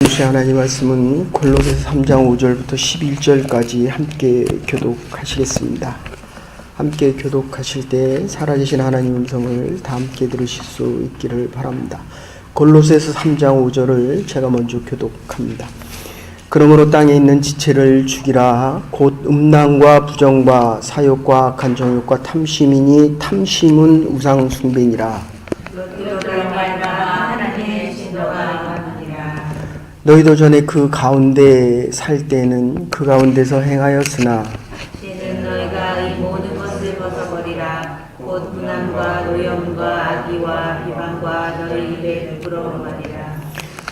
하나님 말씀은 골로새서 3장 5절부터 11절까지 함께 교독하시겠습니다. 함께 교독하실 때 살아계신 하나님 음성을 다 함께 들으실 수 있기를 바랍니다. 골로새서 3장 5절을 제가 먼저 교독합니다. 그러므로 땅에 있는 지체를 죽이라. 곧 음란과 부정과 사욕과 악한 정욕과 탐심이니 탐심은 우상 숭배니라. 너희도 전에 그 가운데 살 때는 그 가운데서 행하였으나 이제는 너희가 이 모든 것을 벗어버리라. 곧 분함과 노염과 악의와 비방과 너희 입에 부끄러운 말이라.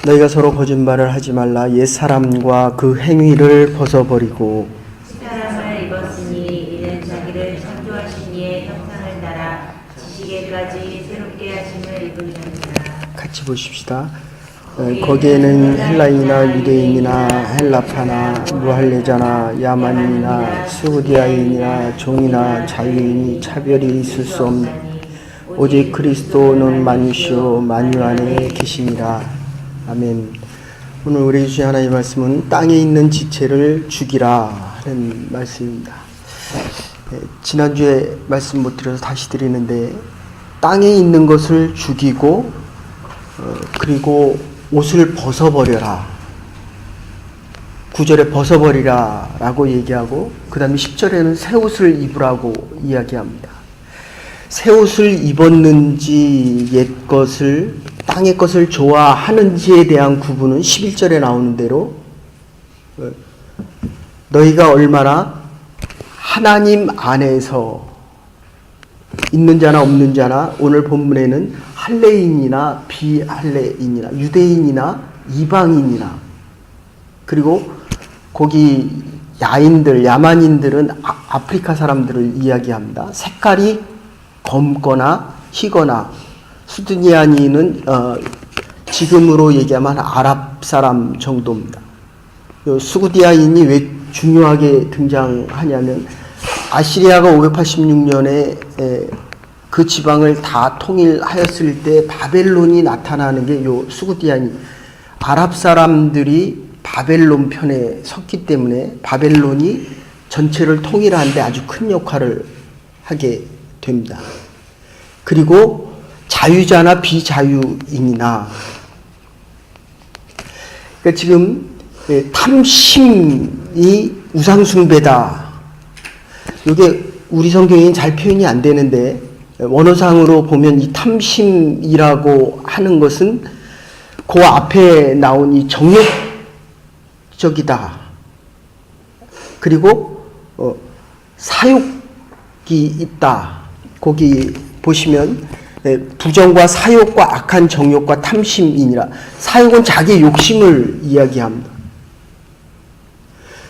너희가 서로 거짓말을 하지 말라. 옛사람과 그 행위를 벗어버리고 사람을 입었으니 이는 자기를 창조하신 이의 형상을 따라 지식에까지 새롭게 하심을 입으셨느니라. 같이 보십시다. 거기에는 헬라인이나 유대인이나 헬라파나 무할레자나 야만인이나 스우디아인이나 종이나 자유인이 차별이 있을 수 없는 오직 그리스도는 만유시오 만유 안에 계시니라. 아멘. 오늘 우리 주신 하나님의 말씀은 땅에 있는 지체를 죽이라 하는 말씀입니다. 지난주에 말씀 못 드려서 다시 드리는데, 땅에 있는 것을 죽이고 그리고 옷을 벗어버려라. 9절에 벗어버리라 라고 얘기하고, 그 다음에 10절에는 새 옷을 입으라고 이야기합니다. 새 옷을 입었는지 옛 것을, 땅의 것을 좋아하는지에 대한 구분은 11절에 나오는 대로 너희가 얼마나 하나님 안에서 있는 자나 없는 자나, 오늘 본문에는 할례인이나 비할례인이나 유대인이나 이방인이나, 그리고 거기 야인들, 야만인들은 아프리카 사람들을 이야기합니다. 색깔이 검거나 희거나, 수드니아니는 지금으로 얘기하면 아랍 사람 정도입니다. 수구디아인이 왜 중요하게 등장하냐면, 아시리아가 586년에 그 지방을 다 통일하였을 때 바벨론이 나타나는 게 요 수구디아니, 아랍 사람들이 바벨론 편에 섰기 때문에 바벨론이 전체를 통일하는데 아주 큰 역할을 하게 됩니다. 그리고 자유자나 비자유인이나, 그러니까 지금 탐심이 우상숭배다. 이게 우리 성경에는 잘 표현이 안 되는데, 원어상으로 보면 이 탐심이라고 하는 것은 그 앞에 나온 이 정욕적이다. 그리고 사욕이 있다. 거기 보시면 부정과 사욕과 악한 정욕과 탐심이니라. 사욕은 자기 욕심을 이야기합니다.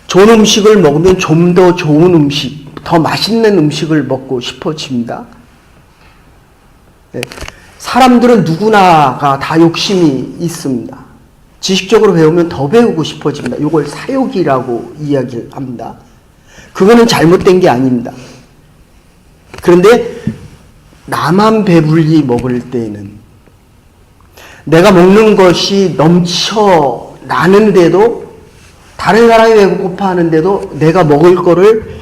좋은 음식을 먹으면 좀 더 좋은 음식, 더 맛있는 음식을 먹고 싶어집니다. 사람들은 누구나가 다 욕심이 있습니다. 지식적으로 배우면 더 배우고 싶어집니다. 이걸 사욕이라고 이야기를 합니다. 그거는 잘못된 게 아닙니다. 그런데 나만 배불리 먹을 때에는, 내가 먹는 것이 넘쳐 나는데도, 다른 사람이 배고파 하는데도 내가 먹을 거를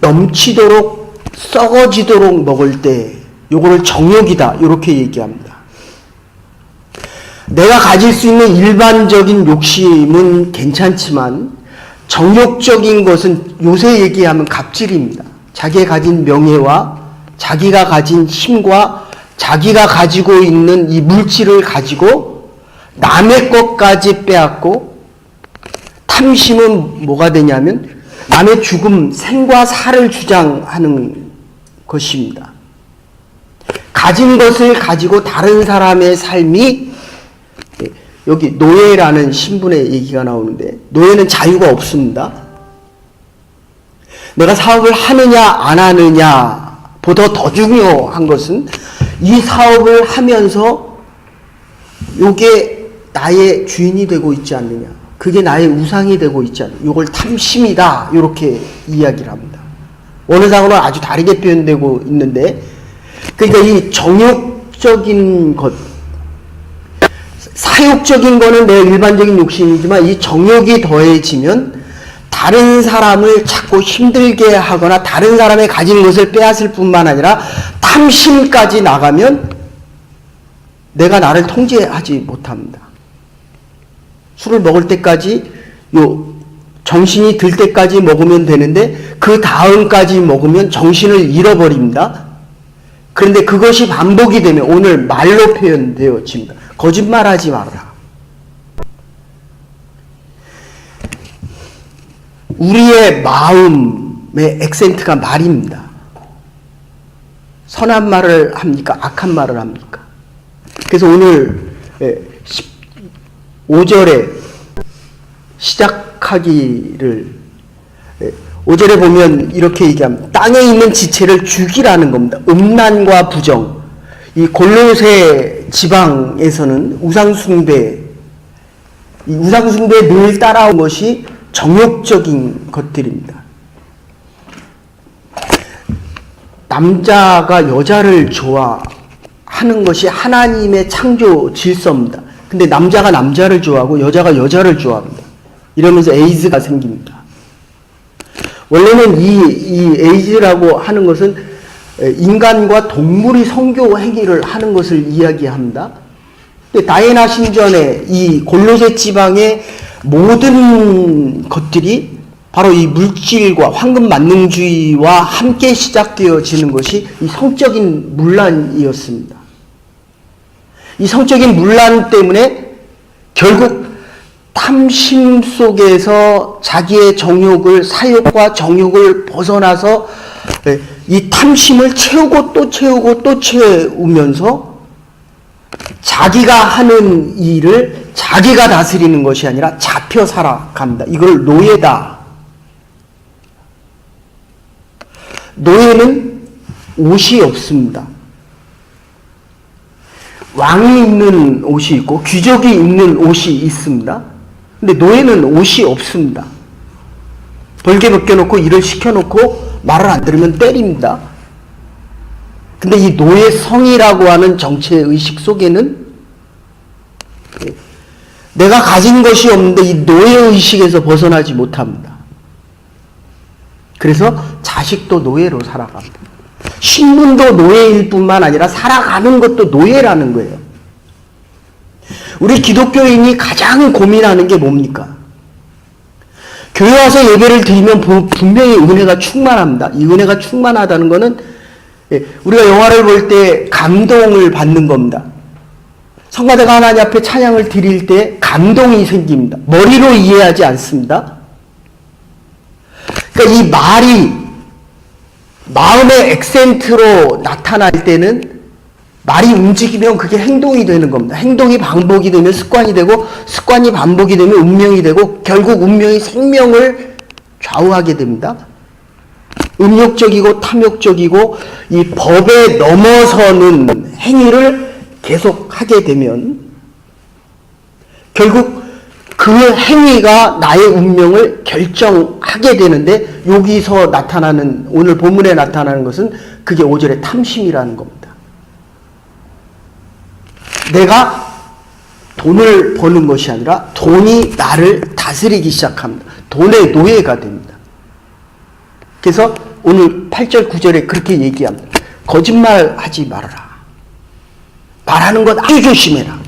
넘치도록 썩어지도록 먹을 때, 요거를 정욕이다, 이렇게 얘기합니다. 내가 가질 수 있는 일반적인 욕심은 괜찮지만 정욕적인 것은 요새 얘기하면 갑질입니다. 자기가 가진 명예와 자기가 가진 힘과 자기가 가지고 있는 이 물질을 가지고 남의 것까지 빼앗고, 탐심은 뭐가 되냐면 남의 죽음, 생과 사를 주장하는 것입니다. 가진 것을 가지고 다른 사람의 삶이, 여기 노예라는 신분의 얘기가 나오는데, 노예는 자유가 없습니다. 내가 사업을 하느냐 안 하느냐 보다 더 중요한 것은 이 사업을 하면서 요게 나의 주인이 되고 있지 않느냐, 그게 나의 우상이 되고 있지 않느냐, 요걸 탐심이다, 이렇게 이야기를 합니다. 원어상으로는 아주 다르게 표현되고 있는데, 그러니까 이 정욕적인 것, 사욕적인 거는 내 일반적인 욕심이지만 이 정욕이 더해지면 다른 사람을 자꾸 힘들게 하거나 다른 사람의 가진 것을 빼앗을 뿐만 아니라 탐심까지 나가면 내가 나를 통제하지 못합니다. 술을 먹을 때까지 정신이 들 때까지 먹으면 되는데 그 다음까지 먹으면 정신을 잃어버립니다. 그런데 그것이 반복이 되면 오늘 말로 표현되어집니다. 거짓말하지 말아라. 우리의 마음의 액센트가 말입니다. 선한 말을 합니까? 악한 말을 합니까? 그래서 오늘 5절에 시작하기를 5절에 보면 이렇게 얘기합니다. 땅에 있는 지체를 죽이라는 겁니다. 음란과 부정. 이 골로새 지방에서는 우상숭배에 늘 따라온 것이 정욕적인 것들입니다. 남자가 여자를 좋아하는 것이 하나님의 창조 질서입니다. 근데 남자가 남자를 좋아하고 여자가 여자를 좋아합니다. 이러면서 에이즈가 생깁니다. 원래는 이 에이즈라고 하는 것은 인간과 동물이 성교 행위를 하는 것을 이야기합니다. 근데 다이애나 신전에 이 골로새 지방의 모든 것들이 바로 이 물질과 황금 만능주의와 함께 시작되어지는 것이 이 성적인 문란이었습니다. 이 성적인 문란 때문에 결국 탐심 속에서 자기의 정욕을, 사욕과 정욕을 벗어나서 이 탐심을 채우고 또 채우고 또 채우면서 자기가 하는 일을 자기가 다스리는 것이 아니라 잡혀 살아갑니다. 이걸 노예다. 노예는 옷이 없습니다. 왕이 입는 옷이 있고 귀족이 입는 옷이 있습니다. 근데 노예는 옷이 없습니다. 벌게 벗겨놓고 일을 시켜놓고 말을 안 들으면 때립니다. 근데 이 노예성이라고 하는 정체의식 속에는 내가 가진 것이 없는데 이 노예의식에서 벗어나지 못합니다. 그래서 자식도 노예로 살아갑니다. 신분도 노예일 뿐만 아니라 살아가는 것도 노예라는 거예요. 우리 기독교인이 가장 고민하는 게 뭡니까? 교회 와서 예배를 드리면 분명히 은혜가 충만합니다. 이 은혜가 충만하다는 것은 우리가 영화를 볼 때 감동을 받는 겁니다. 성가대가 하나님 앞에 찬양을 드릴 때 감동이 생깁니다. 머리로 이해하지 않습니다. 그러니까 이 말이 마음의 액센트로 나타날 때는 말이 움직이면 그게 행동이 되는 겁니다. 행동이 반복이 되면 습관이 되고 습관이 반복이 되면 운명이 되고 결국 운명이 생명을 좌우하게 됩니다. 음욕적이고 탐욕적이고 이 법에 넘어서는 행위를 계속 하게 되면 결국 그 행위가 나의 운명을 결정하게 되는데 여기서 나타나는 오늘 본문에 나타나는 것은 그게 5절의 탐심이라는 겁니다. 내가 돈을 버는 것이 아니라 돈이 나를 다스리기 시작합니다. 돈의 노예가 됩니다. 그래서 오늘 8절 9절에 그렇게 얘기합니다. 거짓말하지 말아라. 말하는 것 아주 조심해라.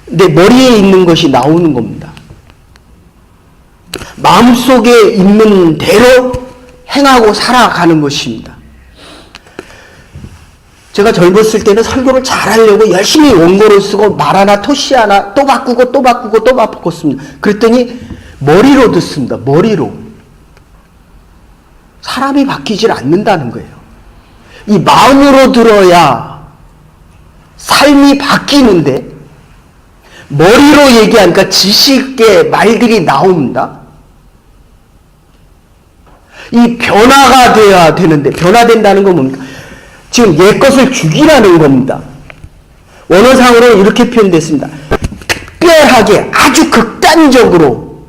내 머리에 있는 것이 나오는 겁니다. 마음속에 있는 대로 행하고 살아가는 것입니다. 제가 젊었을 때는 설교를 잘하려고 열심히 원고를 쓰고 말 하나 토시 하나 또 바꾸고 또 바꾸고 또 바꿨습니다. 그랬더니 머리로 듣습니다. 머리로. 사람이 바뀌질 않는다는 거예요. 이 마음으로 들어야 삶이 바뀌는데 머리로 얘기하니까 지식의 말들이 나옵니다. 이 변화가 돼야 되는데 변화된다는 건 뭡니까? 지금 옛것을 죽이라는 겁니다. 원어상으로 이렇게 표현됐습니다. 특별하게 아주 극단적으로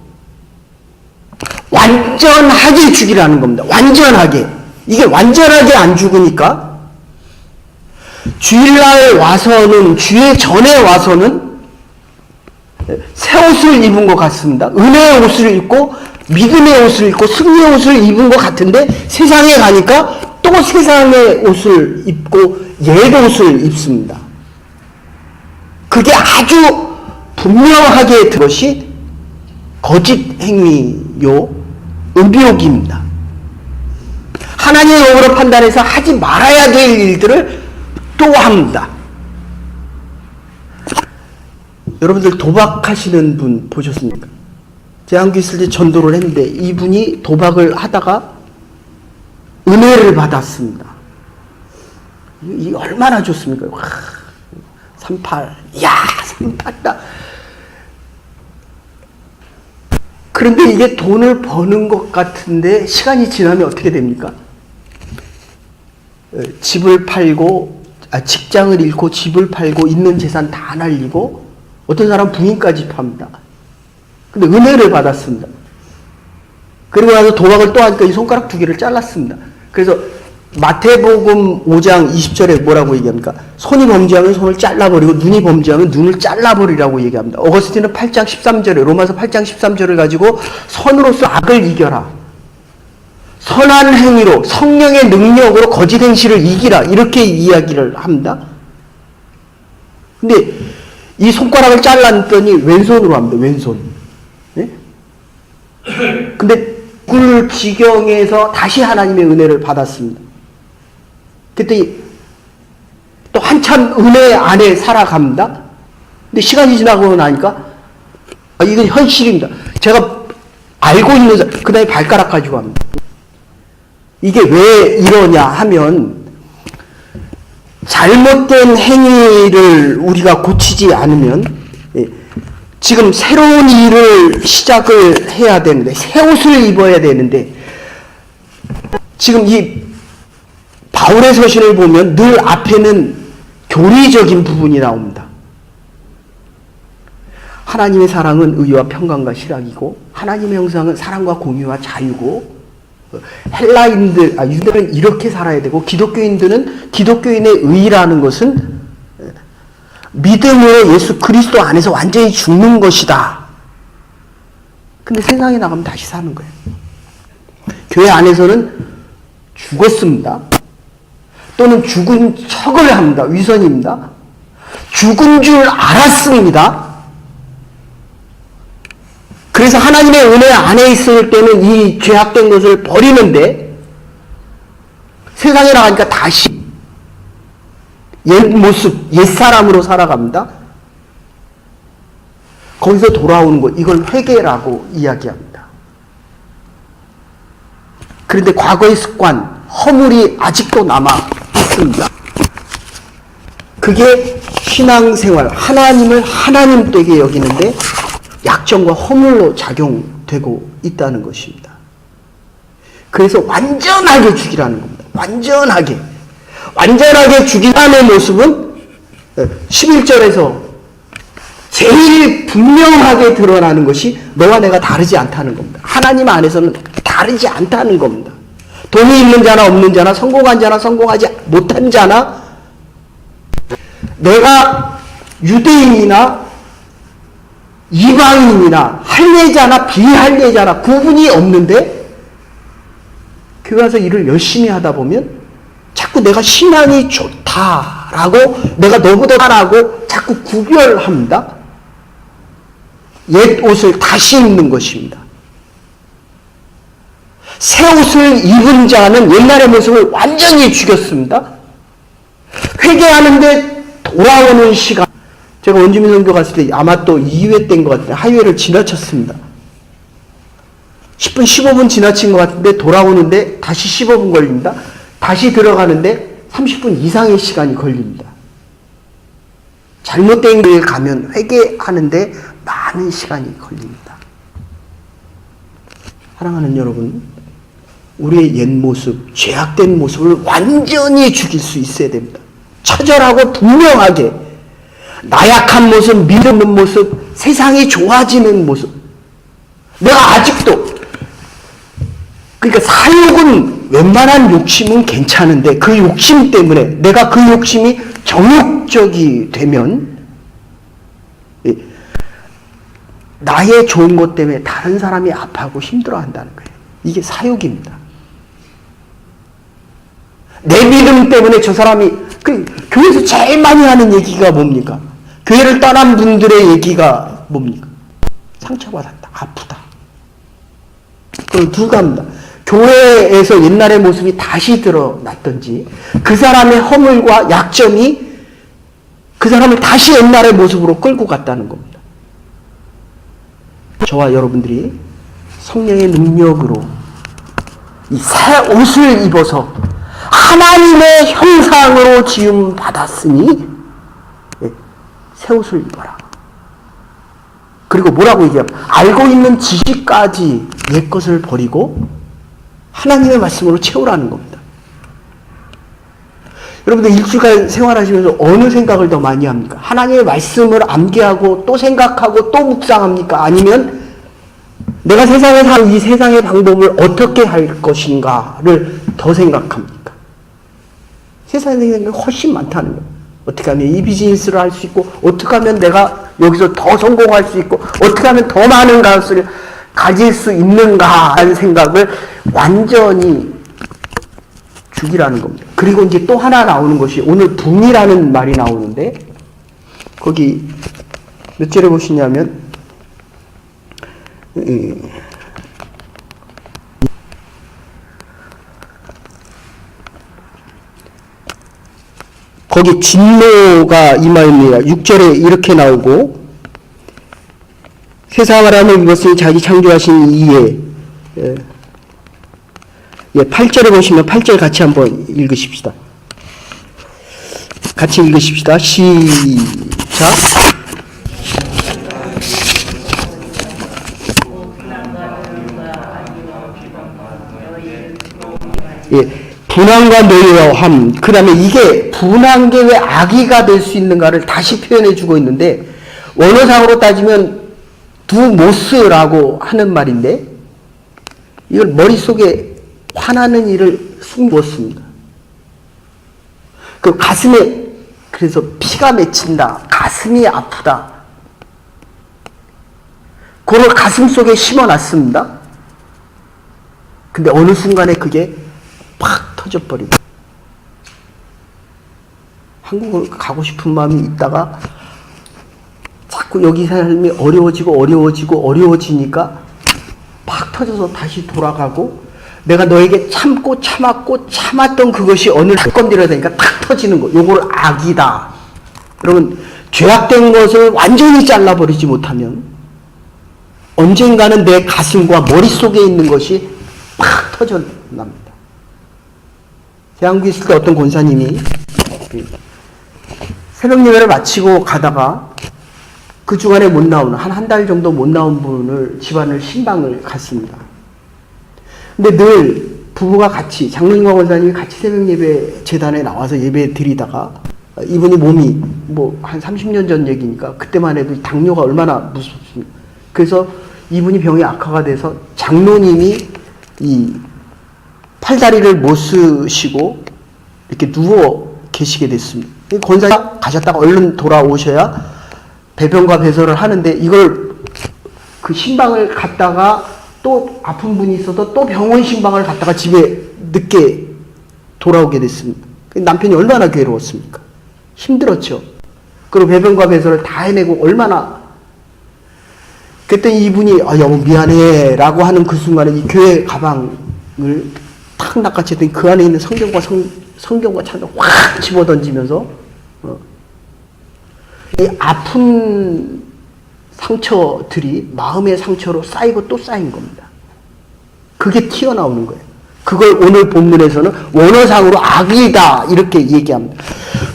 완전하게 죽이라는 겁니다. 완전하게. 이게 완전하게 안 죽으니까 주일날 와서는, 주일 전에 와서는 새 옷을 입은 것 같습니다. 은혜의 옷을 입고 믿음의 옷을 입고 승리의 옷을 입은 것 같은데 세상에 가니까 또 세상의 옷을 입고 옛 옷을 입습니다. 그게 아주 분명하게 든 것이 거짓 행위요, 음욕입니다. 하나님의 영으로 판단해서 하지 말아야 될 일들을 또 합니다. 여러분들 도박하시는 분 보셨습니까? 제가 한국에 있을 때 전도를 했는데 이분이 도박을 하다가 은혜를 받았습니다. 이게 얼마나 좋습니까? 와, 38, 이야, 38다. 그런데 이게 돈을 버는 것 같은데 시간이 지나면 어떻게 됩니까? 집을 팔고, 직장을 잃고 집을 팔고 있는 재산 다 날리고 어떤 사람 부인까지 팝니다. 근데 은혜를 받았습니다. 그리고 나서 도박을 또 하니까 이 손가락 2개를 잘랐습니다. 그래서 마태복음 5장 20절에 뭐라고 얘기합니까? 손이 범죄하면 손을 잘라버리고 눈이 범죄하면 눈을 잘라버리라고 얘기합니다. 어거스틴은 8장 13절에, 로마서 8장 13절을 가지고 선으로서 악을 이겨라, 선한 행위로 성령의 능력으로 거짓 행실을 이기라, 이렇게 이야기를 합니다. 근데 이 손가락을 잘랐더니 왼손으로 합니다. 왼손. 네? 근데 굴 지경에서 다시 하나님의 은혜를 받았습니다. 그랬더니 또 한참 은혜 안에 살아갑니다. 근데 시간이 지나고 나니까 이건 현실입니다. 제가 알고 있는, 그 다음에 발가락 가지고 합니다. 이게 왜 이러냐 하면 잘못된 행위를 우리가 고치지 않으면 지금 새로운 일을 시작을 해야 되는데, 새 옷을 입어야 되는데, 지금 이 바울의 서신을 보면 늘 앞에는 교리적인 부분이 나옵니다. 하나님의 사랑은 의와 평강과 실학이고, 하나님의 형상은 사랑과 공유와 자유고, 헬라인들, 유대는 이렇게 살아야 되고, 기독교인들은 기독교인의 의라는 것은 믿음으로 예수 그리스도 안에서 완전히 죽는 것이다. 근데 세상에 나가면 다시 사는 거예요. 교회 안에서는 죽었습니다. 또는 죽은 척을 합니다. 위선입니다. 죽은 줄 알았습니다. 그래서 하나님의 은혜 안에 있을 때는 이 죄악된 것을 버리는데 세상에 나가니까 다시 옛 모습, 옛 사람으로 살아갑니다. 거기서 돌아오는 것, 이걸 회개라고 이야기합니다. 그런데 과거의 습관, 허물이 아직도 남아 있습니다. 그게 신앙생활, 하나님을 하나님되게 여기는데 약점과 허물로 작용되고 있다는 것입니다. 그래서 완전하게 죽이라는 겁니다. 완전하게 죽이라는 모습은 11절에서 제일 분명하게 드러나는 것이 너와 내가 다르지 않다는 겁니다. 하나님 안에서는 다르지 않다는 겁니다. 돈이 있는 자나 없는 자나, 성공한 자나 성공하지 못한 자나, 내가 유대인이나 이방인이나 할례자나 비할례자나 구분이 없는데 교회 와서 일을 열심히 하다 보면 자꾸 내가 신앙이 좋다라고, 내가 너보다 나라고 자꾸 구별합니다. 옛 옷을 다시 입는 것입니다. 새 옷을 입은 자는 옛날의 모습을 완전히 죽였습니다. 회개하는데 돌아오는 시간, 제가 원주민 선교 갔을 때 아마 또 2회 때인 것 같은데 하이웨이를 지나쳤습니다. 10분 15분 지나친 것 같은데 돌아오는데 다시 15분 걸립니다. 다시 들어가는데 30분 이상의 시간이 걸립니다. 잘못된 길 가면 회개하는데 많은 시간이 걸립니다. 사랑하는 여러분, 우리의 옛 모습, 죄악된 모습을 완전히 죽일 수 있어야 됩니다. 처절하고 분명하게 나약한 모습, 믿는 모습, 세상이 좋아지는 모습. 내가 아직도, 그러니까 사욕은 웬만한 욕심은 괜찮은데 그 욕심 때문에, 내가 그 욕심이 정욕적이 되면 나의 좋은 것 때문에 다른 사람이 아파하고 힘들어한다는 거예요. 이게 사욕입니다. 내 믿음 때문에 저 사람이 교회에서 제일 많이 하는 얘기가 뭡니까? 교회를 떠난 분들의 얘기가 뭡니까? 상처받았다, 아프다. 그걸 누가 합니다. 교회에서 옛날의 모습이 다시 드러났던지 그 사람의 허물과 약점이 그 사람을 다시 옛날의 모습으로 끌고 갔다는 겁니다. 저와 여러분들이 성령의 능력으로 이 새 옷을 입어서 하나님의 형상으로 지음 받았으니 새 옷을 입어라. 그리고 뭐라고 얘기하면 알고 있는 지식까지 옛 것을 버리고 하나님의 말씀으로 채우라는 겁니다. 여러분들 일주일간 생활하시면서 어느 생각을 더 많이 합니까? 하나님의 말씀을 암기하고 또 생각하고 또 묵상합니까? 아니면 내가 세상에 사는 이 세상의 방법을 어떻게 할 것인가를 더 생각합니까? 세상에 생각이 훨씬 많다는 거예요. 어떻게 하면 이 비즈니스를 할 수 있고, 어떻게 하면 내가 여기서 더 성공할 수 있고, 어떻게 하면 더 많은 가능성을 가질 수 있는가 하는 생각을 완전히 죽이라는 겁니다. 그리고 이제 또 하나 나오는 것이 오늘 분이라는 말이 나오는데, 거기 몇 절에 보시냐면 거기 진노가 임하였느니라. 6절에 이렇게 나오고, 세상을 하는 것을 자기 창조하신 이에 8절에 보시면 8절 같이 한번 읽으십시다. 같이 읽으십시다. 시작. 분한과 노여함. 그 다음에 이게 분한 게 왜 악의가 될 수 있는가를 다시 표현해 주고 있는데, 원어상으로 따지면 두모스라고 하는 말인데, 이걸 머릿속에 화나는 일을 숨겼습니다. 그 가슴에, 그래서 피가 맺힌다, 가슴이 아프다, 그걸 가슴 속에 심어놨습니다. 근데 어느 순간에 그게 팍 터져버리고, 한국을 가고 싶은 마음이 있다가 자꾸 여기 삶이 어려워지니까 팍 터져서 다시 돌아가고, 내가 너에게 참고 참았고 참았던 그것이 어느 날 건드려야 되니까 탁 터지는 거. 요걸 악이다. 여러분, 죄악된 것을 완전히 잘라버리지 못하면 언젠가는 내 가슴과 머릿속에 있는 것이 팍 터져납니다. 제가 한국에 있을 때 어떤 권사님이 새벽 예배를 마치고 가다가 그 주간에 못 나오는, 한 달 정도 못 나온 분을, 집안을 신방을 갔습니다. 근데 늘 부부가 같이, 장로님과 권사님이 같이 새벽 예배 재단에 나와서 예배 드리다가, 이분이 몸이 한 30년 전 얘기니까 그때만 해도 당뇨가 얼마나 무섭습니까? 그래서 이분이 병이 악화가 돼서 장로님이 이 팔다리를 못 쓰시고 이렇게 누워 계시게 됐습니다. 권사가 가셨다가 얼른 돌아오셔야 배변과 배설을 하는데, 이걸 그 신방을 갔다가 또 아픈 분이 있어서 또 병원 신방을 갔다가 집에 늦게 돌아오게 됐습니다. 남편이 얼마나 괴로웠습니까? 힘들었죠. 그리고 배변과 배설을 다 해내고 얼마나. 그랬더니 이분이 여보 미안해 라고 하는 그 순간에 이 교회 가방을 탁 낚아챘더니 그 안에 있는 성경과 찬을 확 집어던지면서 이 아픈 상처들이 마음의 상처로 쌓이고 또 쌓인 겁니다. 그게 튀어나오는 거예요. 그걸 오늘 본문에서는 원어상으로 악이다 이렇게 얘기합니다.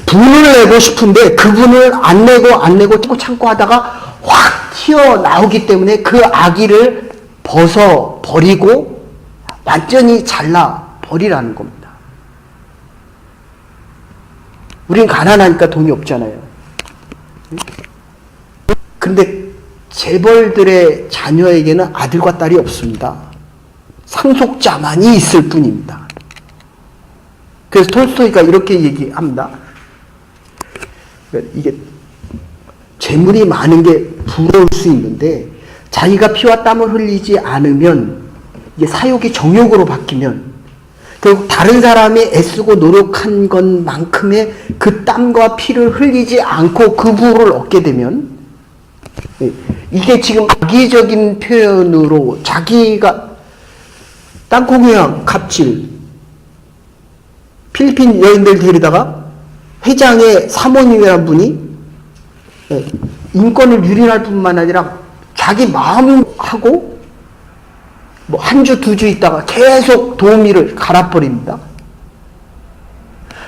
분을 내고 싶은데 그 분을 안 내고 참고 하다가 확 튀어나오기 때문에 그 악의를 벗어버리고 완전히 잘라버리라는 겁니다. 우린 가난하니까 돈이 없잖아요. 근데 재벌들의 자녀에게는 아들과 딸이 없습니다. 상속자만이 있을 뿐입니다. 그래서 톨스토이가 이렇게 얘기합니다. 그러니까 이게 재물이 많은 게 부러울 수 있는데 자기가 피와 땀을 흘리지 않으면 이게 사욕이 정욕으로 바뀌면 결국 다른 사람이 애쓰고 노력한 것만큼의 그 땀과 피를 흘리지 않고 그 부를 얻게 되면 이게 지금 악의적인 표현으로 자기가 땅콩이랑 갑질 필리핀 여인들 데리다가 회장의 사모님이라는 분이 인권을 유린할 뿐만 아니라 자기 마음하고 뭐 한 주, 두 주 있다가 계속 도우미를 갈아버립니다.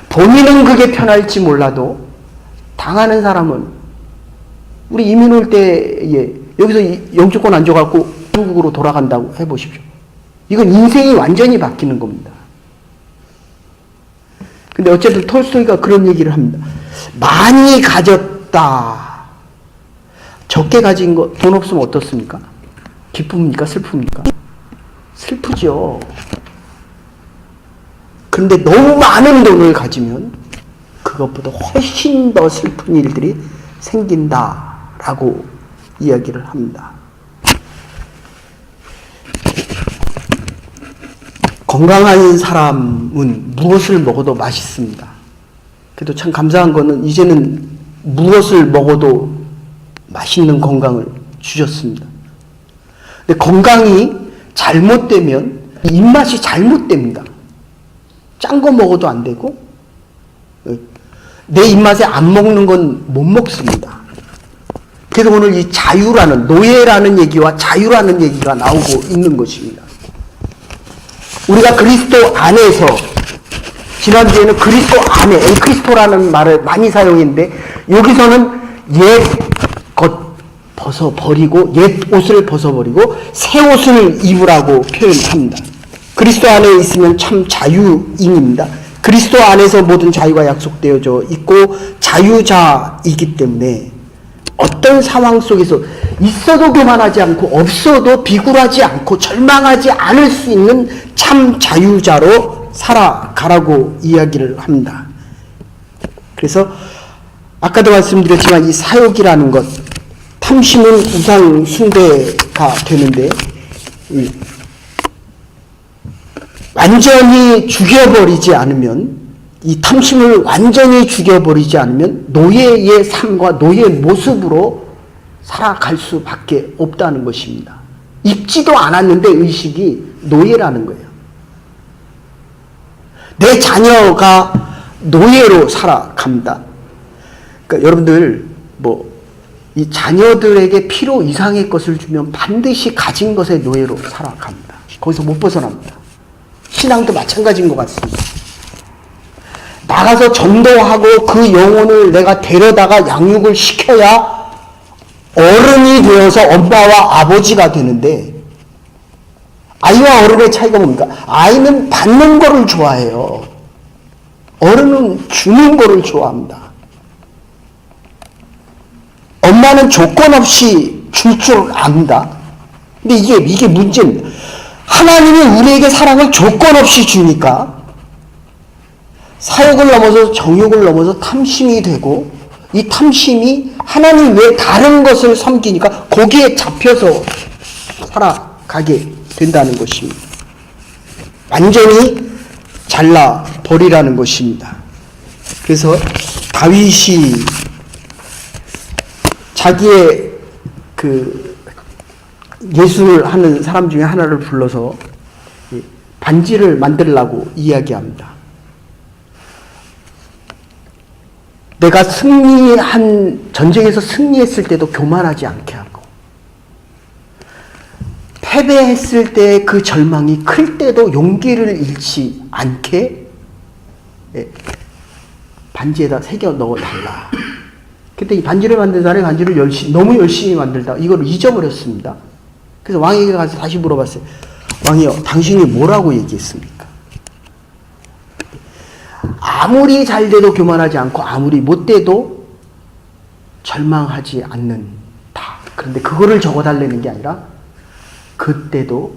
본인은 그게 편할지 몰라도 당하는 사람은 우리 이민 올 때에 여기서 영주권 안 줘갖고 중국으로 돌아간다고 해보십시오. 이건 인생이 완전히 바뀌는 겁니다. 근데 어쨌든 톨스토이가 그런 얘기를 합니다. 많이 가졌다. 적게 가진 거, 돈 없으면 어떻습니까? 기쁩니까? 슬픕니까? 슬프죠. 그런데 너무 많은 돈을 가지면 그것보다 훨씬 더 슬픈 일들이 생긴다라고 이야기를 합니다. 건강한 사람은 무엇을 먹어도 맛있습니다. 그래도 참 감사한 거는 이제는 무엇을 먹어도 맛있는 건강을 주셨습니다. 근데 건강이 잘못되면 입맛이 잘못됩니다. 짠 거 먹어도 안 되고 내 입맛에 안 먹는 건 못 먹습니다. 그래서 오늘 이 자유라는 노예라는 얘기와 자유라는 얘기가 나오고 있는 것입니다. 우리가 그리스도 안에서 지난주에는 그리스도 안에 엔크리스토라는 말을 많이 사용했는데 여기서는 옛것 벗어버리고 옛 옷을 벗어버리고 새 옷을 입으라고 표현합니다. 그리스도 안에 있으면 참 자유인입니다. 그리스도 안에서 모든 자유가 약속되어져 있고 자유자이기 때문에 어떤 상황 속에서 있어도 교만하지 않고 없어도 비굴하지 않고 절망하지 않을 수 있는 참 자유자로 살아가라고 이야기를 합니다. 그래서 아까도 말씀드렸지만 이 사욕이라는 것, 탐심은 우상 숭배가 되는데 완전히 죽여버리지 않으면 이 탐심을 완전히 죽여버리지 않으면 노예의 삶과 노예의 모습으로 살아갈 수밖에 없다는 것입니다. 입지도 않았는데 의식이 노예라는 거예요. 내 자녀가 노예로 살아갑니다. 그러니까 여러분들 이 자녀들에게 필요 이상의 것을 주면 반드시 가진 것의 노예로 살아갑니다. 거기서 못 벗어납니다. 신앙도 마찬가지인 것 같습니다. 나가서 전도하고 그 영혼을 내가 데려다가 양육을 시켜야 어른이 되어서 엄마와 아버지가 되는데 아이와 어른의 차이가 뭡니까? 아이는 받는 거를 좋아해요. 어른은 주는 거를 좋아합니다. 엄마는 조건 없이 줄 줄 압니다. 근데 이게 문제입니다. 하나님이 우리에게 사랑을 조건 없이 주니까 사욕을 넘어서 정욕을 넘어서 탐심이 되고 이 탐심이 하나님 외에 다른 것을 섬기니까 거기에 잡혀서 살아가게 된다는 것입니다. 완전히 잘라버리라는 것입니다. 그래서 다윗이 자기의 예술을 하는 사람 중에 하나를 불러서 반지를 만들라고 이야기합니다. 내가 전쟁에서 승리했을 때도 교만하지 않게 하고, 패배했을 때 그 절망이 클 때도 용기를 잃지 않게 반지에다 새겨 넣어달라. 그때 이 반지를 만든 사람이 반지를 너무 열심히 만들다가 이걸 잊어버렸습니다. 그래서 왕에게 가서 다시 물어봤어요. 왕이요, 당신이 뭐라고 얘기했습니까? 아무리 잘 돼도 교만하지 않고 아무리 못 돼도 절망하지 않는다. 그런데 그거를 적어달라는 게 아니라 그때도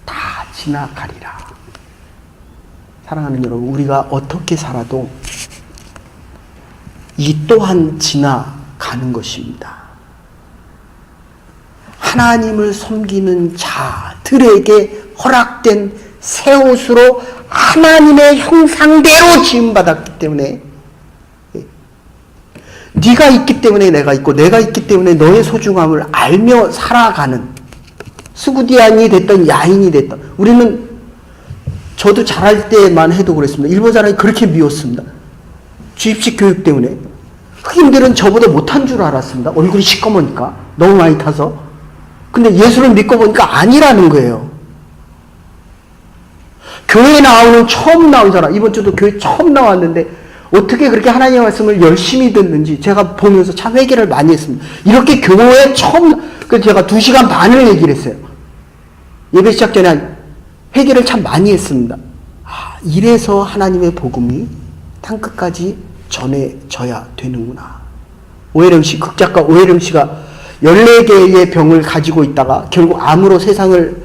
다 지나가리라. 사랑하는 여러분, 우리가 어떻게 살아도 이 또한 지나가는 것입니다. 하나님을 섬기는 자들에게 허락된 새 옷으로 하나님의 형상대로 지음받았기 때문에, 네가 있기 때문에 내가 있고 내가 있기 때문에 너의 소중함을 알며 살아가는, 스구디안이 됐던 야인이 됐던, 우리는, 저도 잘할 때만 해도 그랬습니다. 일본 사람이 그렇게 미웠습니다. 주입식 교육 때문에. 흑인들은 저보다 못한 줄 알았습니다. 얼굴이 시꺼머니까, 너무 많이 타서. 근데 예수를 믿고 보니까 아니라는 거예요. 교회에 나오는 처음 나온 사람, 이번 주도 교회 처음 나왔는데 어떻게 그렇게 하나님의 말씀을 열심히 듣는지 제가 보면서 참 회개를 많이 했습니다. 이렇게 교회에 처음, 그래서 제가 2시간 반을 얘기를 했어요. 예배 시작 전에 회개를 참 많이 했습니다. 이래서 하나님의 복음이 땅끝까지 전해져야 되는구나. 오해령 씨, 극작가 오해령 씨가 14개의 병을 가지고 있다가 결국 암으로 세상을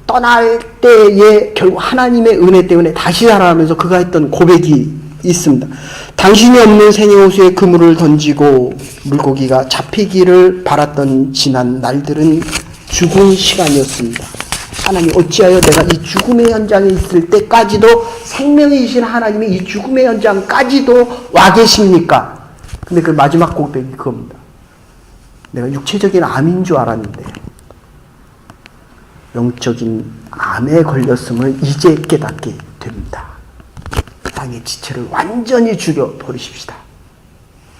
떠날 때에 결국 하나님의 은혜 때문에 다시 살아나면서 그가 했던 고백이 있습니다. 당신이 없는 생애호수에 그물을 던지고 물고기가 잡히기를 바랐던 지난 날들은 죽은 시간이었습니다. 하나님, 어찌하여 내가 이 죽음의 현장에 있을 때까지도 생명이신 하나님이 이 죽음의 현장까지도 와 계십니까? 근데 그 마지막 고백이 그겁니다. 내가 육체적인 암인 줄 알았는데 영적인 암에 걸렸음을 이제 깨닫게 됩니다. 땅의 지체를 완전히 죽여버리십시다.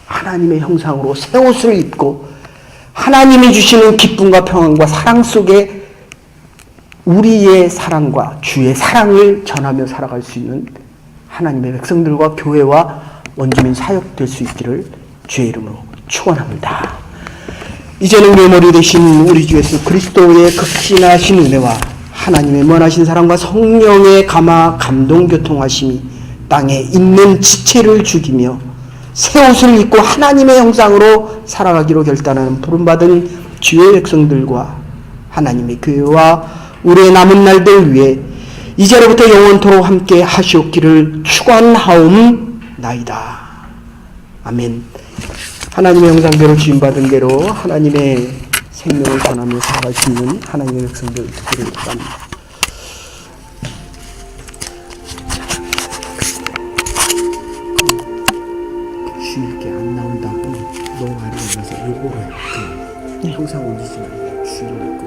하나님의 형상으로 새 옷을 입고 하나님이 주시는 기쁨과 평안과 사랑 속에 우리의 사랑과 주의 사랑을 전하며 살아갈 수 있는 하나님의 백성들과 교회와 원주민 사역 될 수 있기를 주의 이름으로 축원합니다. 이제는 메모리 되신 우리 주 예수 그리스도의 극진하신 은혜와 하나님의 무한하신 사랑과 성령의 감화 감동 교통하심이 땅에 있는 지체를 죽이며 새 옷을 입고 하나님의 형상으로 살아가기로 결단하는 부름받은 주의 백성들과 하나님의 교회와 우리의 남은 날들 위해 이제로부터 영원토록 함께 하시옵기를 축원하옵나이다. 아멘. 하나님의 형상대로 지음받은 대로 하나님의 생명을 전하며 살아갈 수 있는 하나님의 백성들 되기를 바랍니다. 주일께 안 나온다고 너무 많이 올라서 요거를 형상 올리지 말고 주일 거